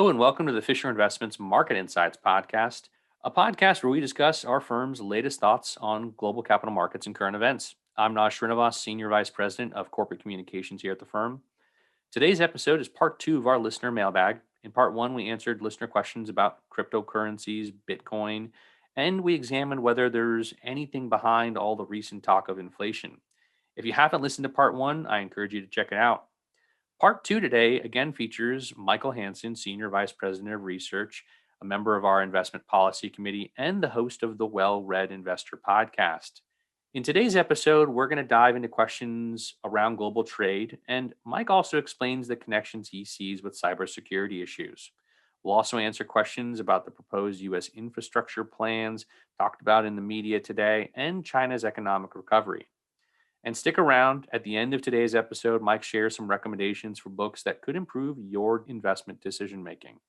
Hello and welcome to the Fisher Investments Market Insights podcast, a podcast where we discuss our firm's latest thoughts on global capital markets and current events. I'm Naj Srinivas, Senior Vice President of Corporate Communications here at the firm. Today's episode is part two of our listener mailbag. In part one, we answered listener questions about cryptocurrencies, Bitcoin, and we examined whether there's anything behind all the recent talk of inflation. If you haven't listened to part one, I encourage you to check it out. Part two today again features Michael Hanson, Senior Vice President of Research, a member of our Investment Policy Committee, and the host of the Well Read Investor podcast. In today's episode, we're going to dive into questions around global trade, and Mike also explains the connections he sees with cybersecurity issues. We'll also answer questions about the proposed U.S. infrastructure plans talked about in the media today and China's economic recovery. And stick around. At the end of today's episode, Mike shares some recommendations for books that could improve your investment decision making.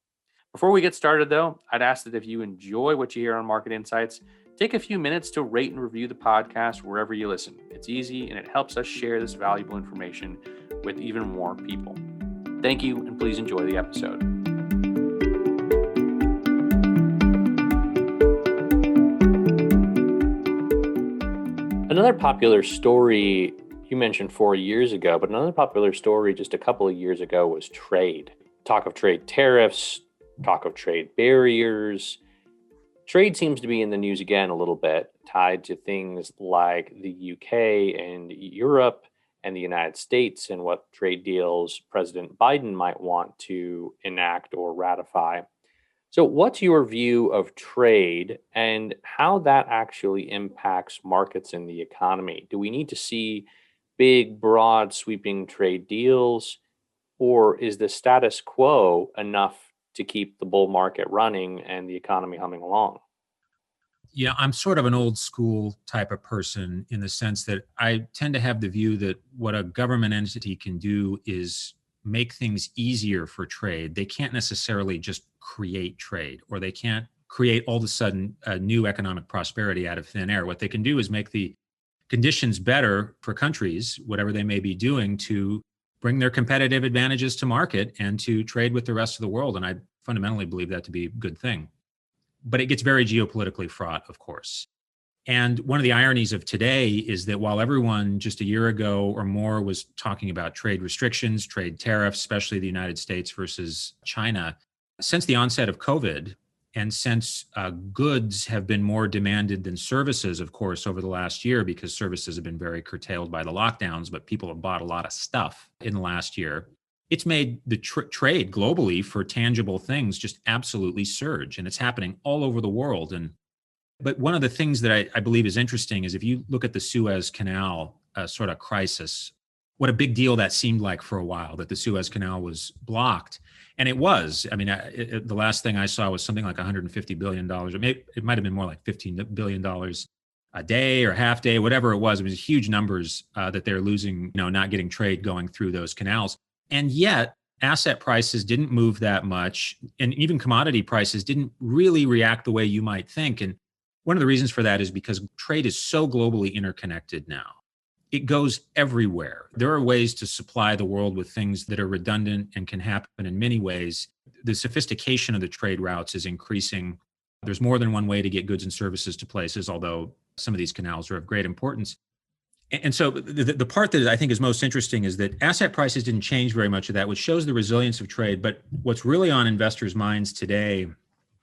Before we get started, though, I'd ask that if you enjoy what you hear on Market Insights, take a few minutes to rate and review the podcast wherever you listen. It's easy and it helps us share this valuable information with even more people. Thank you, and please enjoy the episode. Another popular story you mentioned 4 years ago, but another popular story just a couple of years ago was trade. Talk of trade tariffs, talk of trade barriers. Trade seems to be in the news again a little bit, tied to things like the UK and Europe and the United States and what trade deals President Biden might want to enact or ratify. So what's your view of trade and how that actually impacts markets and the economy? Do we need to see big, broad, sweeping trade deals, or is the status quo enough to keep the bull market running and the economy humming along? Yeah, I'm sort of an old school type of person in the sense that I tend to have the view that what a government entity can do is make things easier for trade. They can't necessarily just create trade, or they can't create all of a sudden a new economic prosperity out of thin air. What they can do is make the conditions better for countries, whatever they may be doing, to bring their competitive advantages to market and to trade with the rest of the world. And I fundamentally believe that to be a good thing. But it gets very geopolitically fraught, of course. And one of the ironies of today is that while everyone just a year ago or more was talking about trade restrictions, trade tariffs, especially the United States versus China, since the onset of COVID, and since goods have been more demanded than services, of course, over the last year, because services have been very curtailed by the lockdowns, but people have bought a lot of stuff in the last year, it's made the trade globally for tangible things just absolutely surge. And it's happening all over the world. But one of the things that I believe is interesting is if you look at the Suez Canal sort of crisis, what a big deal that seemed like for a while, that the Suez Canal was blocked. And it was. I mean, the last thing I saw was something like $150 billion. It might have been more like $15 billion a day or half day, whatever it was. It was huge numbers that they're losing, not getting trade going through those canals. And yet, asset prices didn't move that much. And even commodity prices didn't really react the way you might think. And one of the reasons for that is because trade is so globally interconnected now. It goes everywhere. There are ways to supply the world with things that are redundant and can happen in many ways. The sophistication of the trade routes is increasing. There's more than one way to get goods and services to places, although some of these canals are of great importance. And so the part that I think is most interesting is that asset prices didn't change very much of that, which shows the resilience of trade. But what's really on investors' minds today,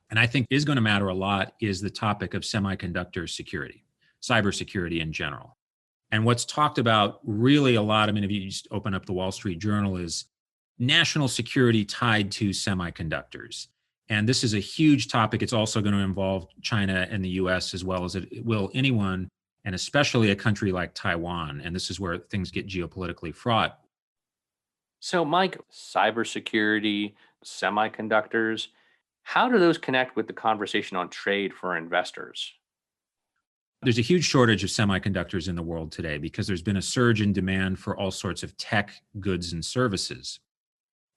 and I think is going to matter a lot, is the topic of semiconductor security, cybersecurity in general. And what's talked about really a lot, I mean, if you just open up the Wall Street Journal, is national security tied to semiconductors. And this is a huge topic. It's also going to involve China and the US as well as it will anyone, and especially a country like Taiwan. And this is where things get geopolitically fraught. So, Mike, cybersecurity, semiconductors, how do those connect with the conversation on trade for investors? There's a huge shortage of semiconductors in the world today because there's been a surge in demand for all sorts of tech goods and services.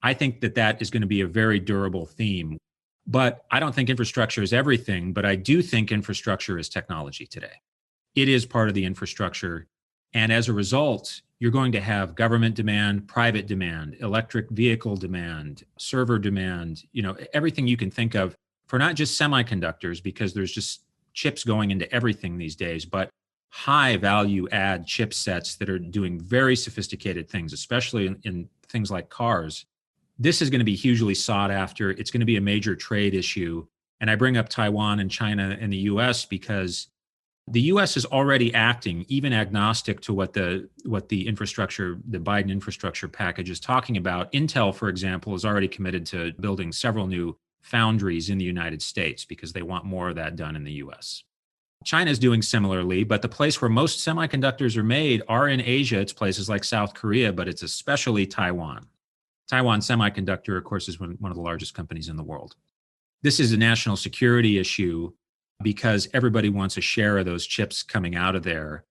I think that is going to be a very durable theme. But I don't think infrastructure is everything, but I do think infrastructure is technology today. It is part of the infrastructure. And as a result, you're going to have government demand, private demand, electric vehicle demand, server demand, everything you can think of for not just semiconductors, because there's just chips going into everything these days, but high value add chipsets that are doing very sophisticated things, especially in things like cars. This is going to be hugely sought after. It's going to be a major trade issue. And I bring up Taiwan and China and the US because the US is already acting, even agnostic to what the infrastructure, the Biden infrastructure package is talking about. Intel, for example, is already committed to building several new foundries in the United States because they want more of that done in the US. China is doing similarly, but the place where most semiconductors are made are in Asia. It's places like South Korea, but it's especially Taiwan. Taiwan Semiconductor, of course, is one of the largest companies in the world. This is a national security issue because everybody wants a share of those chips coming out of there.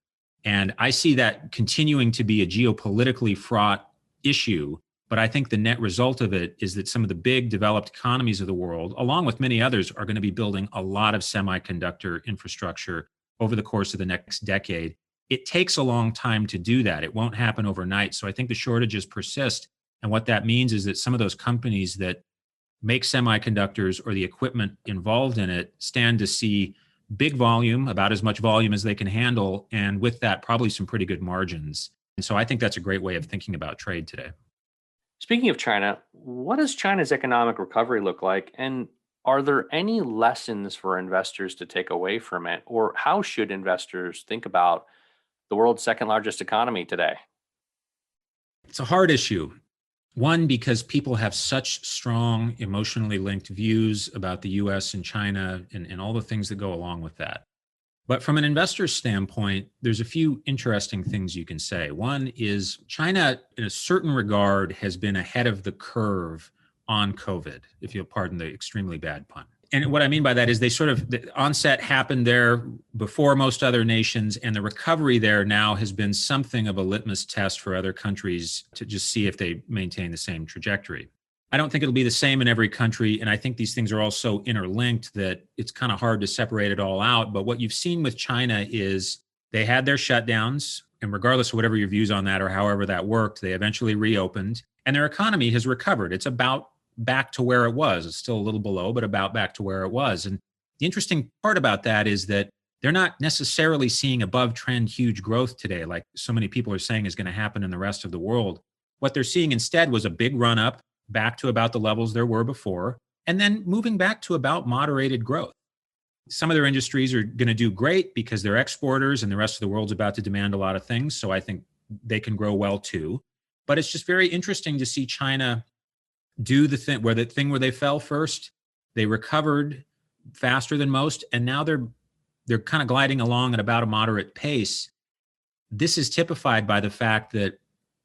And I see that continuing to be a geopolitically fraught issue. But I think the net result of it is that some of the big developed economies of the world, along with many others, are going to be building a lot of semiconductor infrastructure over the course of the next decade. It takes a long time to do that. It won't happen overnight. So I think the shortages persist. And what that means is that some of those companies that make semiconductors or the equipment involved in it stand to see big volume, about as much volume as they can handle. And with that, probably some pretty good margins. And so I think that's a great way of thinking about trade today. Speaking of China, what does China's economic recovery look like? And are there any lessons for investors to take away from it? Or how should investors think about the world's second largest economy today? It's a hard issue. One, because people have such strong emotionally linked views about the US and China and all the things that go along with that. But from an investor standpoint, there's a few interesting things you can say. One is China, in a certain regard, has been ahead of the curve on COVID, if you'll pardon the extremely bad pun. And what I mean by that is the onset happened there before most other nations, and the recovery there now has been something of a litmus test for other countries to just see if they maintain the same trajectory. I don't think it'll be the same in every country, and I think these things are all so interlinked that it's kind of hard to separate it all out. But what you've seen with China is they had their shutdowns, and regardless of whatever your views on that or however that worked, they eventually reopened, and their economy has recovered. It's about back to where it was. It's still a little below, but about back to where it was. And the interesting part about that is that they're not necessarily seeing above trend huge growth today, like so many people are saying is going to happen in the rest of the world. What they're seeing instead was a big run up back to about the levels there were before, and then moving back to about moderated growth. Some of their industries are going to do great because they're exporters and the rest of the world's about to demand a lot of things. So I think they can grow well too. But it's just very interesting to see China do the thing where they fell first. They recovered faster than most, and now they're kind of gliding along at about a moderate pace. This is typified by the fact that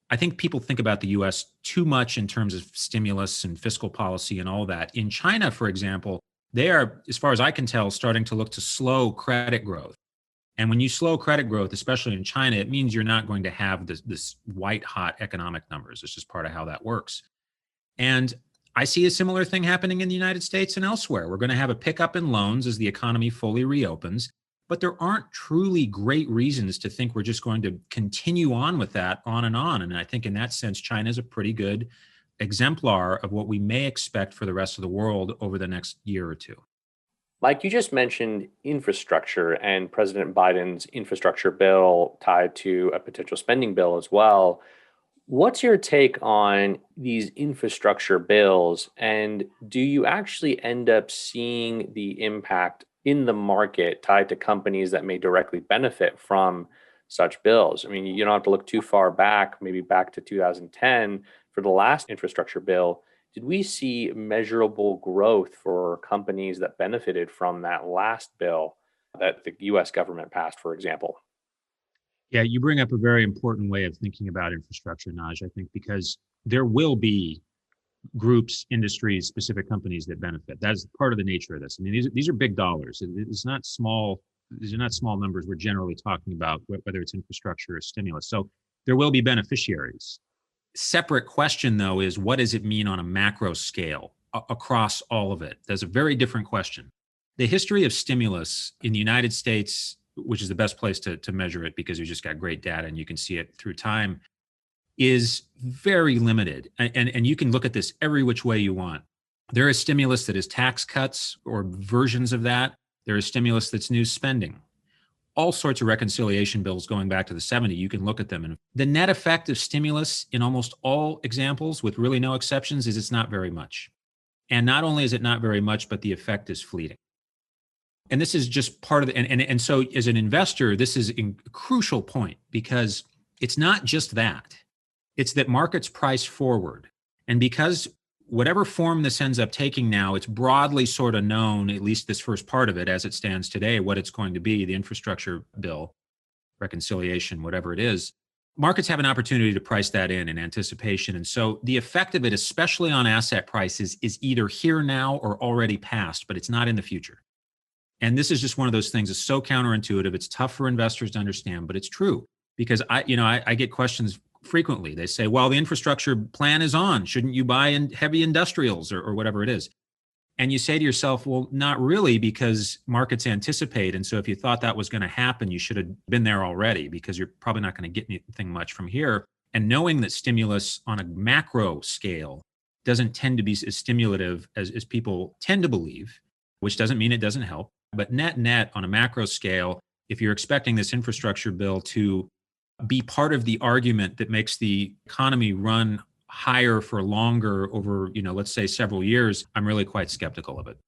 I think people think about the US too much in terms of stimulus and fiscal policy and all that. In China, for example, they are, as far as I can tell, starting to look to slow credit growth. And when you slow credit growth, especially in China, it means you're not going to have this white hot economic numbers. It's just part of how that works. And I see a similar thing happening in the United States and elsewhere. We're going to have a pickup in loans as the economy fully reopens, but there aren't truly great reasons to think we're just going to continue on with that on and on. And I think in that sense, China is a pretty good exemplar of what we may expect for the rest of the world over the next year or two. Mike, you just mentioned infrastructure and President Biden's infrastructure bill tied to a potential spending bill as well. What's your take on these infrastructure bills? And do you actually end up seeing the impact in the market tied to companies that may directly benefit from such bills? I mean, you don't have to look too far back, maybe back to 2010 for the last infrastructure bill. Did we see measurable growth for companies that benefited from that last bill that the US government passed, for example? Yeah, you bring up a very important way of thinking about infrastructure, Naj, I think, because there will be groups, industries, specific companies that benefit. That's part of the nature of this. I mean, these are big dollars. It's not small. These are not small numbers we're generally talking about, whether it's infrastructure or stimulus. So there will be beneficiaries. Separate question, though, is what does it mean on a macro scale across all of it? That's a very different question. The history of stimulus in the United States which is the best place to measure it because you just got great data and you can see it through time, is very limited. And you can look at this every which way you want. There is stimulus that is tax cuts or versions of that. There is stimulus that's new spending. All sorts of reconciliation bills going back to the 70s, you can look at them. And the net effect of stimulus in almost all examples, with really no exceptions, is it's not very much. And not only is it not very much, but the effect is fleeting. And this is just part of the, and so as an investor, this is a crucial point because it's not just that. It's that markets price forward. And because whatever form this ends up taking now, it's broadly sort of known, at least this first part of it as it stands today, what it's going to be, the infrastructure bill, reconciliation, whatever it is. Markets have an opportunity to price that in anticipation. And so the effect of it, especially on asset prices, is either here now or already past, but it's not in the future. And this is just one of those things that's so counterintuitive. It's tough for investors to understand, but it's true because I get questions frequently. They say, well, the infrastructure plan is on. Shouldn't you buy in heavy industrials or whatever it is? And you say to yourself, well, not really, because markets anticipate. And so if you thought that was going to happen, you should have been there already because you're probably not going to get anything much from here. And knowing that stimulus on a macro scale doesn't tend to be as stimulative as people tend to believe, which doesn't mean it doesn't help. But net on a macro scale, if you're expecting this infrastructure bill to be part of the argument that makes the economy run higher for longer over, let's say several years, I'm really quite skeptical of it.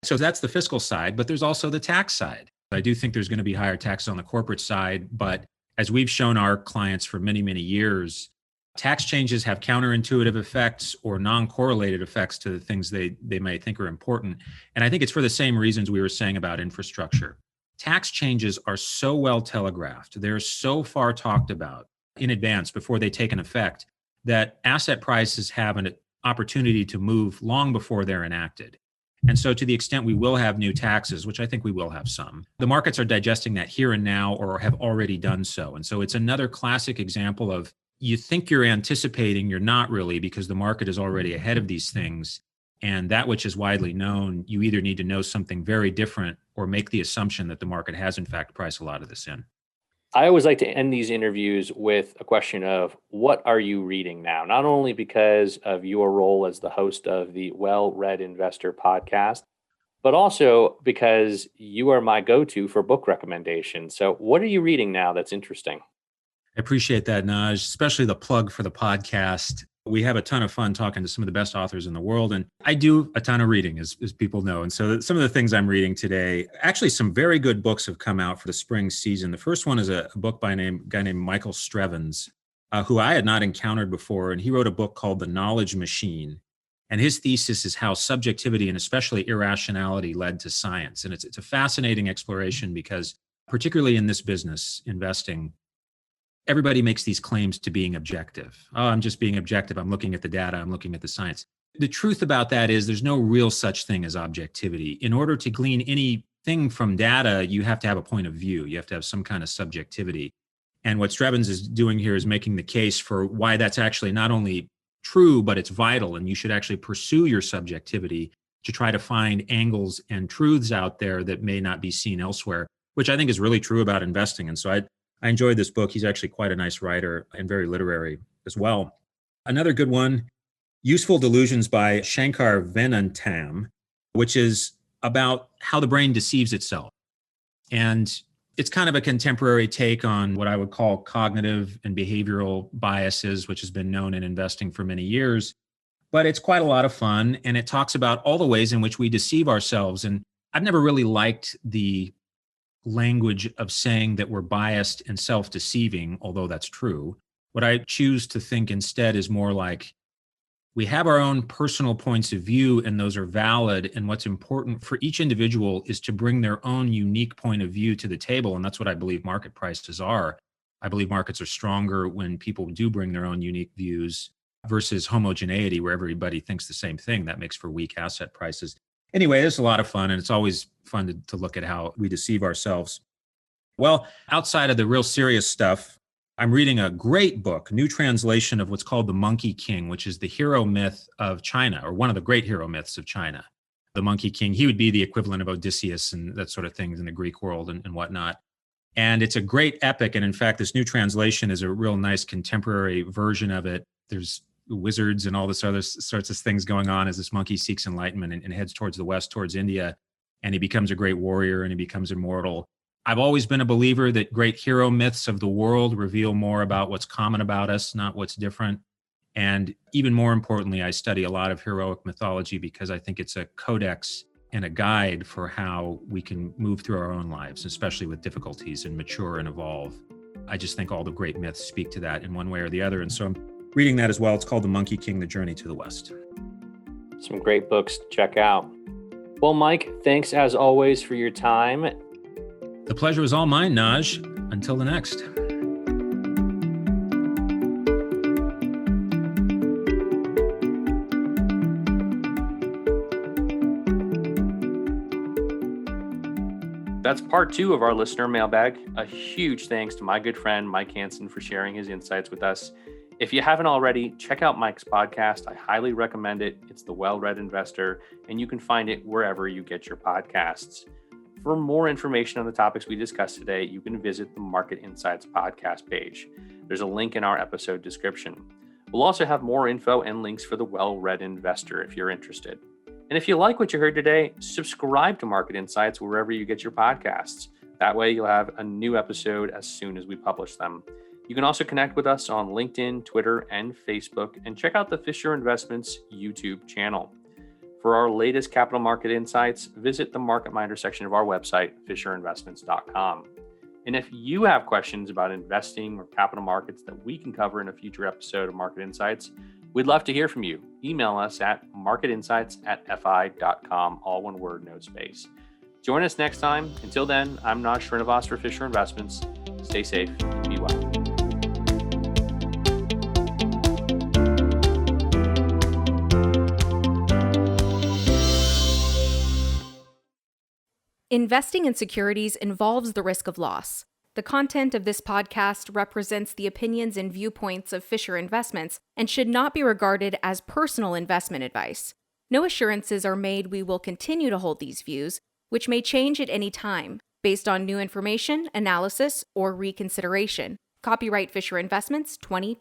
So that's the fiscal side, but there's also the tax side. I do think there's going to be higher taxes on the corporate side, but as we've shown our clients for many, many years, tax changes have counterintuitive effects or non-correlated effects to the things they may think are important. And I think it's for the same reasons we were saying about infrastructure. Tax changes are so well telegraphed, they're so far talked about in advance before they take an effect that asset prices have an opportunity to move long before they're enacted. And so to the extent we will have new taxes, which I think we will have some, the markets are digesting that here and now or have already done so. And so it's another classic example of you think you're anticipating, you're not really, because the market is already ahead of these things. And that which is widely known, you either need to know something very different or make the assumption that the market has in fact priced a lot of this in. I always like to end these interviews with a question of what are you reading now? Not only because of your role as the host of the Well Read Investor podcast, but also because you are my go-to for book recommendations. So what are you reading now that's interesting? I appreciate that, Naj, especially the plug for the podcast. We have a ton of fun talking to some of the best authors in the world. And I do a ton of reading, as people know. And so some of the things I'm reading today, actually some very good books have come out for the spring season. The first one is a book by a guy named Michael Strevens, who I had not encountered before. And he wrote a book called The Knowledge Machine. And his thesis is how subjectivity and especially irrationality led to science. And it's a fascinating exploration because particularly in this business, investing, everybody makes these claims to being objective. Oh, I'm just being objective. I'm looking at the data. I'm looking at the science. The truth about that is there's no real such thing as objectivity. In order to glean anything from data, you have to have a point of view. You have to have some kind of subjectivity. And what Strevens is doing here is making the case for why that's actually not only true, but it's vital. And you should actually pursue your subjectivity to try to find angles and truths out there that may not be seen elsewhere, which I think is really true about investing. And so I enjoyed this book. He's actually quite a nice writer and very literary as well. Another good one, Useful Delusions by Shankar Venantam, which is about how the brain deceives itself. And it's kind of a contemporary take on what I would call cognitive and behavioral biases, which has been known in investing for many years. But it's quite a lot of fun. And it talks about all the ways in which we deceive ourselves. And I've never really liked the language of saying that we're biased and self-deceiving, although that's true. What I choose to think instead is more like we have our own personal points of view and those are valid. And what's important for each individual is to bring their own unique point of view to the table. And that's what I believe market prices are. I believe markets are stronger when people do bring their own unique views versus homogeneity where everybody thinks the same thing. That makes for weak asset prices. Anyway, it's a lot of fun, and it's always fun to look at how we deceive ourselves. Well, outside of the real serious stuff, I'm reading a great book, new translation of what's called The Monkey King, which is the hero myth of China, or one of the great hero myths of China. The Monkey King, he would be the equivalent of Odysseus and that sort of things in the Greek world and whatnot. And it's a great epic. And in fact, this new translation is a real nice contemporary version of it. There's wizards and all this other sorts of things going on as this monkey seeks enlightenment and heads towards the west, towards India. And he becomes a great warrior and he becomes immortal. I've always been a believer that great hero myths of the world reveal more about what's common about us, not what's different. And even more importantly, I study a lot of heroic mythology because I think it's a codex and a guide for how we can move through our own lives, especially with difficulties, and mature and evolve. I just think all the great myths speak to that in one way or the other. And so I'm reading that as well. It's called The Monkey King, The Journey to the West. Some great books to check out. Well, Mike, thanks as always for your time. The pleasure was all mine, Naj. Until the next. That's part 2 of our listener mailbag. A huge thanks to my good friend Mike Hanson for sharing his insights with us. If you haven't already, check out Mike's podcast. I highly recommend it. It's The Well-Read Investor, and you can find it wherever you get your podcasts. For more information on the topics we discussed today, you can visit the Market Insights podcast page. There's a link in our episode description. We'll also have more info and links for The Well-Read Investor if you're interested. And if you like what you heard today, subscribe to Market Insights wherever you get your podcasts. That way you'll have a new episode as soon as we publish them. You can also connect with us on LinkedIn, Twitter, and Facebook, and check out the Fisher Investments YouTube channel. For our latest capital market insights, visit the Market Minder section of our website, fisherinvestments.com. And if you have questions about investing or capital markets that we can cover in a future episode of Market Insights, we'd love to hear from you. Email us at marketinsights@fi.com, all one word, no space. Join us next time. Until then, I'm Naj Srinivas for Fisher Investments. Stay safe and be well. Investing in securities involves the risk of loss. The content of this podcast represents the opinions and viewpoints of Fisher Investments and should not be regarded as personal investment advice. No assurances are made we will continue to hold these views, which may change at any time, based on new information, analysis, or reconsideration. Copyright Fisher Investments 2020.